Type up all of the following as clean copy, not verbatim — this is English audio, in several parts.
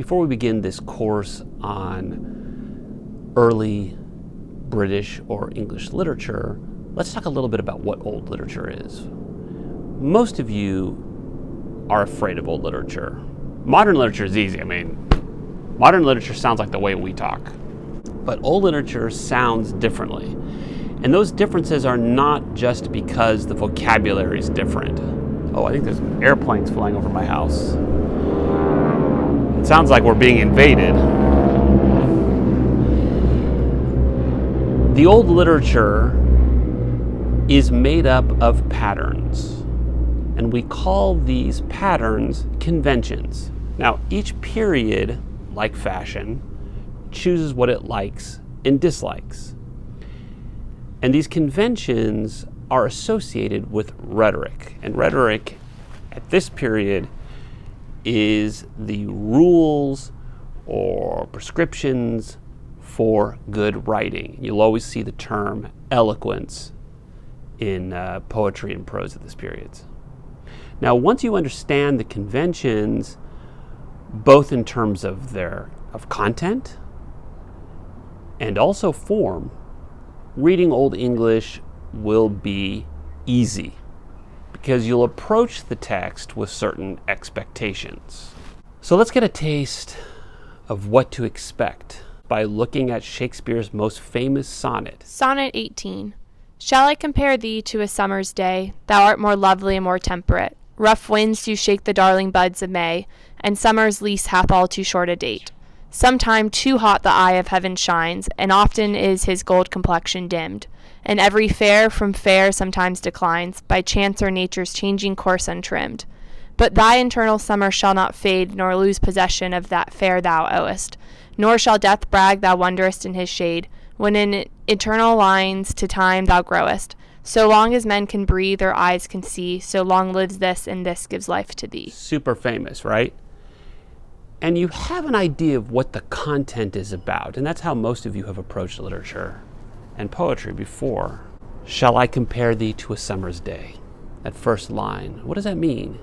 Before we begin this course on early British or English literature, let's talk a little bit about what old literature is. Most of you are afraid of old literature. Modern literature is easy. Modern literature sounds like the way we talk. But old literature sounds differently. And those differences are not just because the vocabulary is different. Oh, I think there's airplanes flying over my house. It sounds like we're being invaded. The old literature is made up of patterns, and we call these patterns conventions. Now, each period, like fashion, chooses what it likes and dislikes. And these conventions are associated with rhetoric. And rhetoric at this period is the rules or prescriptions for good writing. You'll always see the term eloquence in poetry and prose at this period. Now, once you understand the conventions, both in terms of content and also form, reading Old English will be easy because you'll approach the text with certain expectations. So let's get a taste of what to expect by looking at Shakespeare's most famous sonnet. Sonnet 18. Shall I compare thee to a summer's day? Thou art more lovely and more temperate. Rough winds do shake the darling buds of May, and summer's lease hath all too short a date. Sometime too hot the eye of heaven shines, and often is his gold complexion dimmed. And every fair from fair sometimes declines, by chance or nature's changing course untrimmed. But thy internal summer shall not fade, nor lose possession of that fair thou owest. Nor shall death brag thou wanderest in his shade, when in eternal lines to time thou growest. So long as men can breathe or eyes can see, so long lives this, and this gives life to thee. Super famous, right? And you have an idea of what the content is about, and that's how most of you have approached literature and poetry before. Shall I compare thee to a summer's day? That first line, what does that mean?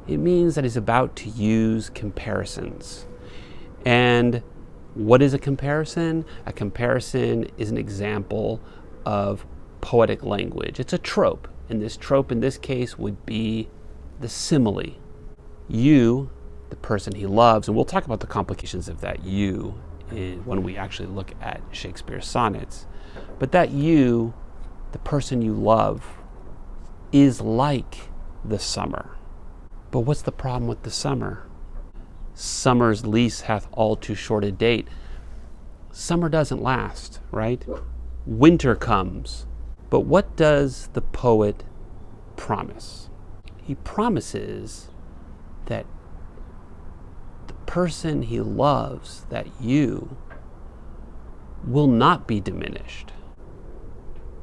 It means that he's about to use comparisons. And what is a comparison? A comparison is an example of poetic language. It's a trope, and this trope in this case would be the simile. You, the person he loves, and we'll talk about the complications of that you when we actually look at Shakespeare's sonnets, but that you, the person you love, is like the summer. But what's the problem with the summer? Summer's lease hath all too short a date. Summer doesn't last, right? Winter comes. But what does the poet promise? He promises that the person he loves, that you, will not be diminished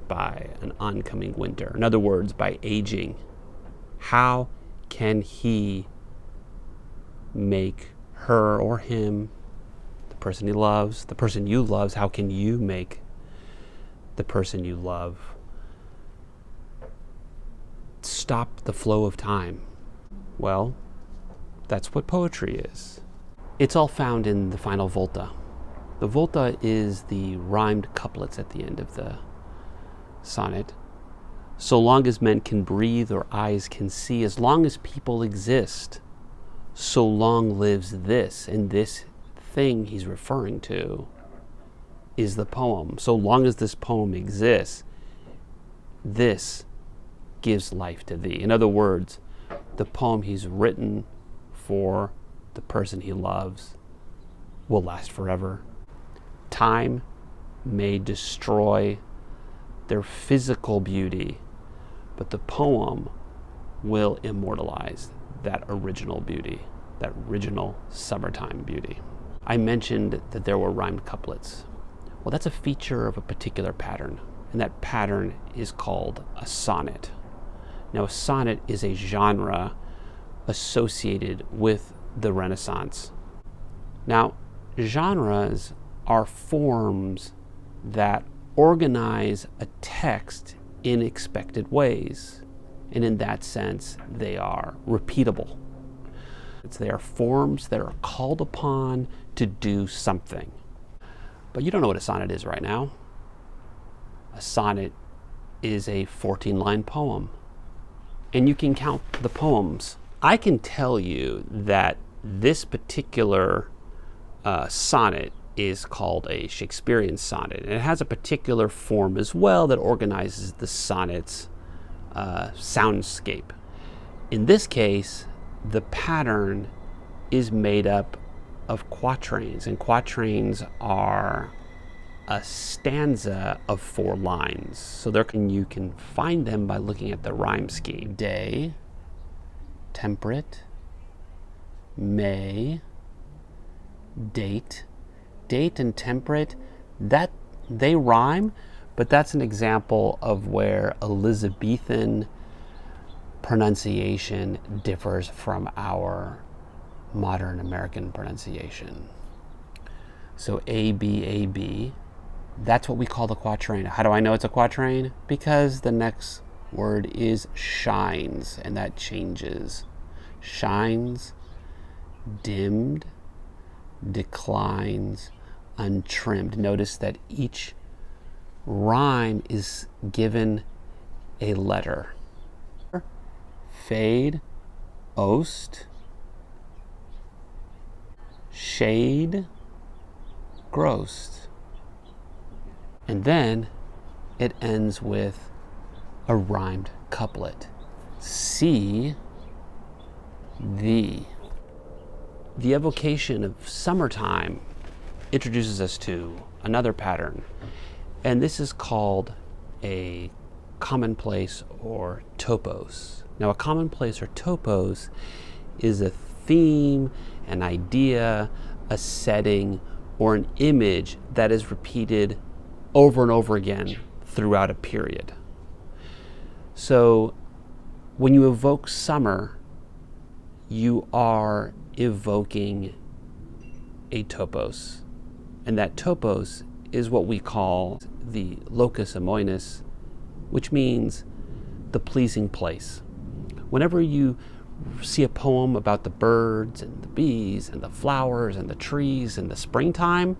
by an oncoming winter. In other words, by aging. How can he make her or him, the person he loves, the person you love, how can you make the person you love stop the flow of time? Well, that's what poetry is. It's all found in the final volta. The volta is the rhymed couplets at the end of the sonnet. So long as men can breathe or eyes can see, as long as people exist, so long lives this. And this thing he's referring to is the poem. So long as this poem exists, this gives life to thee. In other words, the poem he's written for the person he loves will last forever. Time may destroy their physical beauty, but the poem will immortalize that original beauty, that original summertime beauty. I mentioned that there were rhymed couplets. Well, that's a feature of a particular pattern, and that pattern is called a sonnet. Now, a sonnet is a genre associated with the Renaissance. Now, genres are forms that organize a text in expected ways, and in that sense, they are repeatable. They are forms that are called upon to do something. But you don't know what a sonnet is right now. A sonnet is a 14-line poem. And you can count the poems. I can tell you that this particular sonnet is called a Shakespearean sonnet. And it has a particular form as well that organizes the sonnet's soundscape. In this case, the pattern is made up of quatrains, and quatrains are a stanza of 4 lines. So you can find them by looking at the rhyme scheme. Day, temperate, May, date. Date and temperate, that they rhyme, but that's an example of where Elizabethan pronunciation differs from our modern American pronunciation. So A, B, that's what we call the quatrain. How do I know it's a quatrain? Because the next word is shines, and that changes. Shines, dimmed, declines, untrimmed. Notice that each rhyme is given a letter. Fade, oast, shade, grossed. And then it ends with a rhymed couplet. See thee. The evocation of summertime introduces us to another pattern, and this is called a commonplace or topos. Now, a commonplace or topos is a theme, an idea, a setting, or an image that is repeated over and over again throughout a period. So when you evoke summer, you are evoking a topos. And that topos is what we call the locus amoenus, which means the pleasing place. Whenever you see a poem about the birds and the bees and the flowers and the trees and the springtime,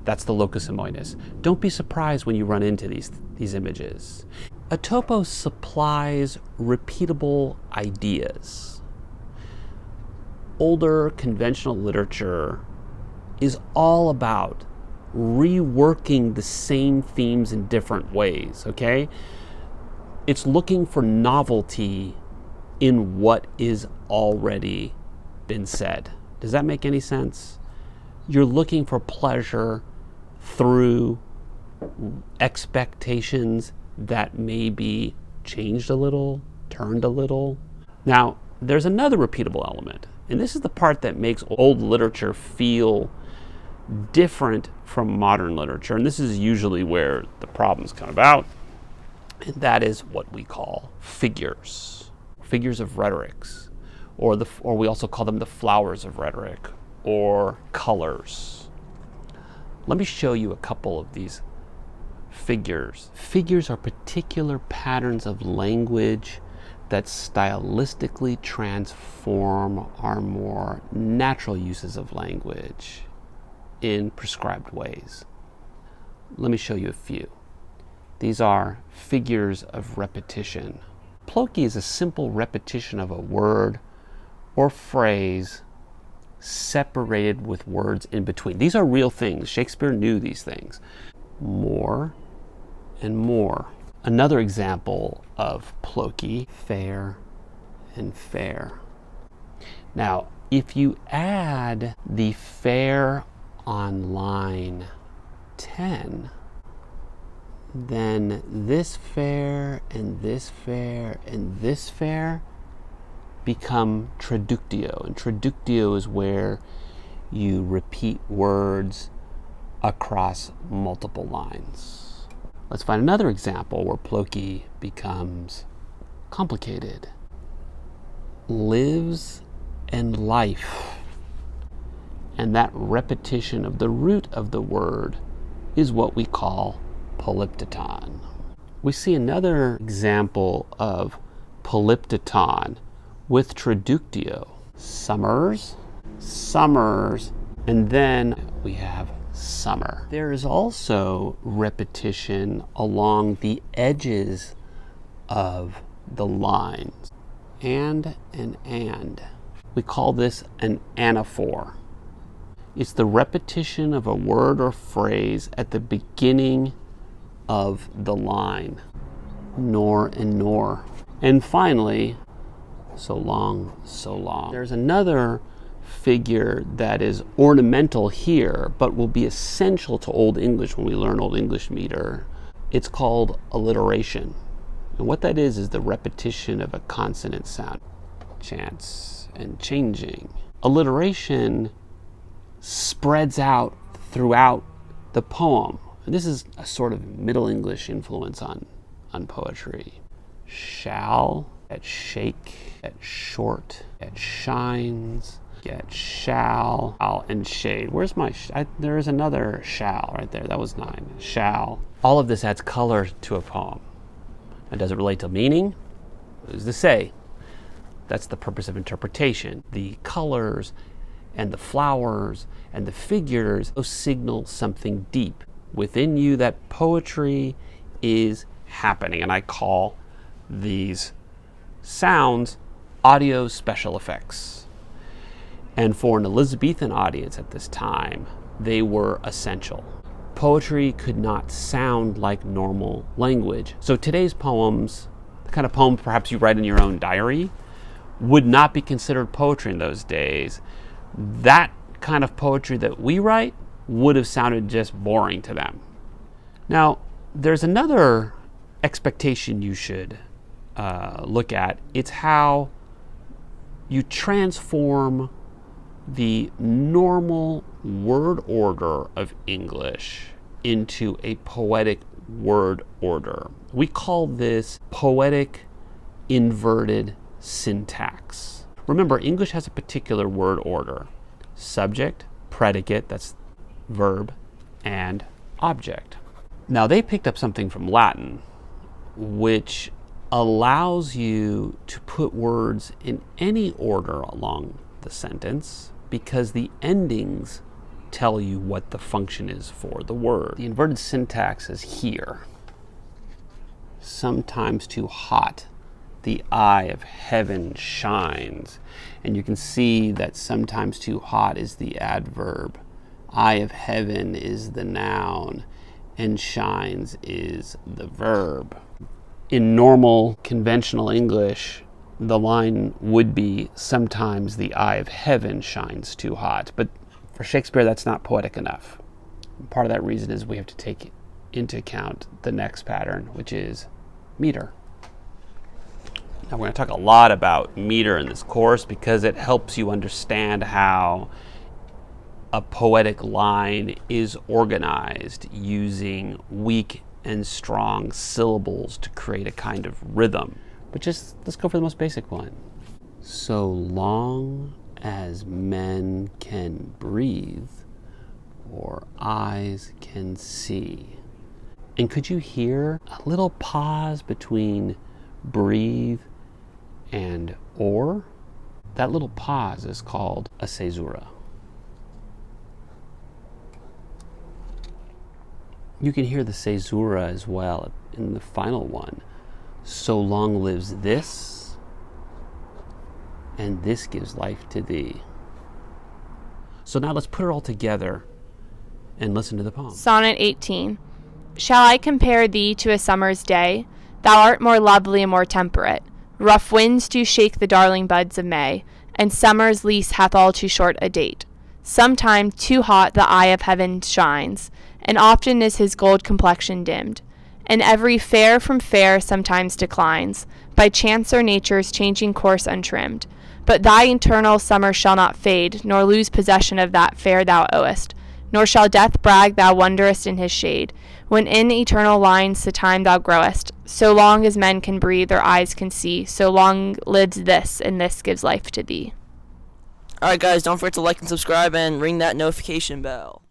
that's the locus amoenus. Don't be surprised when you run into these images. A topos supplies repeatable ideas. Older conventional literature is all about reworking the same themes in different ways, okay? It's looking for novelty in what is already been said. Does that make any sense? You're looking for pleasure through expectations that may be changed a little, turned a little. Now, there's another repeatable element, and this is the part that makes old literature feel different from modern literature, and this is usually where the problems come about, and that is what we call figures of rhetorics, or we also call them the flowers of rhetoric, or colors. Let me show you a couple of these figures. Figures are particular patterns of language that stylistically transform our more natural uses of language in prescribed ways. Let me show you a few. These are figures of repetition. Ploki is a simple repetition of a word or phrase separated with words in between. These are real things. Shakespeare knew these things. More and more. Another example of ploki, fair and fair. Now, if you add the fair on line 10, then this fair and this fair and this fair become traductio. And traductio is where you repeat words across multiple lines. Let's find another example where ploki becomes complicated. Lives and life. And that repetition of the root of the word is what we call polyptoton. We see another example of polyptoton with traductio. summers, summers, and then we have summer. There is also repetition along the edges of the lines. And. We call this an anaphor. It's the repetition of a word or phrase at the beginning of the line. Nor and nor. And finally, so long, so long. There's another figure that is ornamental here, but will be essential to Old English when we learn Old English meter. It's called alliteration. And what that is the repetition of a consonant sound. Chance and changing. Alliteration spreads out throughout the poem. And this is a sort of Middle English influence on poetry. Shall, get shake, get short, get shines, get shall, and shade. Where's my, there is another shall right there. That was 9. Shall. All of this adds color to a poem. And does it relate to meaning? Who's to say? That's the purpose of interpretation. The colors and the flowers and the figures, those signal something deep within you, that poetry is happening. And I call these sounds audio special effects. And for an Elizabethan audience at this time, they were essential. Poetry could not sound like normal language. So today's poems, the kind of poem perhaps you write in your own diary, would not be considered poetry in those days. That kind of poetry that we write would have sounded just boring to them. Now, there's another expectation you should look at. It's how you transform the normal word order of English into a poetic word order. We call this poetic inverted syntax. Remember, English has a particular word order: subject, predicate, that's verb, and object. Now, they picked up something from Latin, which allows you to put words in any order along the sentence because the endings tell you what the function is for the word. The inverted syntax is here. Sometimes too hot, the eye of heaven shines. And you can see that sometimes too hot is the adverb, eye of heaven is the noun, and shines is the verb. In normal conventional English, the line would be sometimes the eye of heaven shines too hot. But for Shakespeare, that's not poetic enough. Part of that reason is we have to take into account the next pattern, which is meter. Now, we're going to talk a lot about meter in this course because it helps you understand how a poetic line is organized using weak and strong syllables to create a kind of rhythm. But just let's go for the most basic one. So long as men can breathe or eyes can see. And could you hear a little pause between breathe and or? That little pause is called a caesura. You can hear the caesura as well in the final one. So long lives this, and this gives life to thee. So now let's put it all together and listen to the poem. Sonnet 18. Shall I compare thee to a summer's day? Thou art more lovely and more temperate. Rough winds do shake the darling buds of May, and summer's lease hath all too short a date. Sometime too hot the eye of heaven shines, and often is his gold complexion dimmed. And every fair from fair sometimes declines, by chance or nature's changing course untrimmed. But thy eternal summer shall not fade, nor lose possession of that fair thou owest, nor shall death brag thou wanderest in his shade, when in eternal lines the time thou growest. So long as men can breathe or eyes can see, so long lives this, and this gives life to thee. Alright guys, don't forget to like and subscribe and ring that notification bell.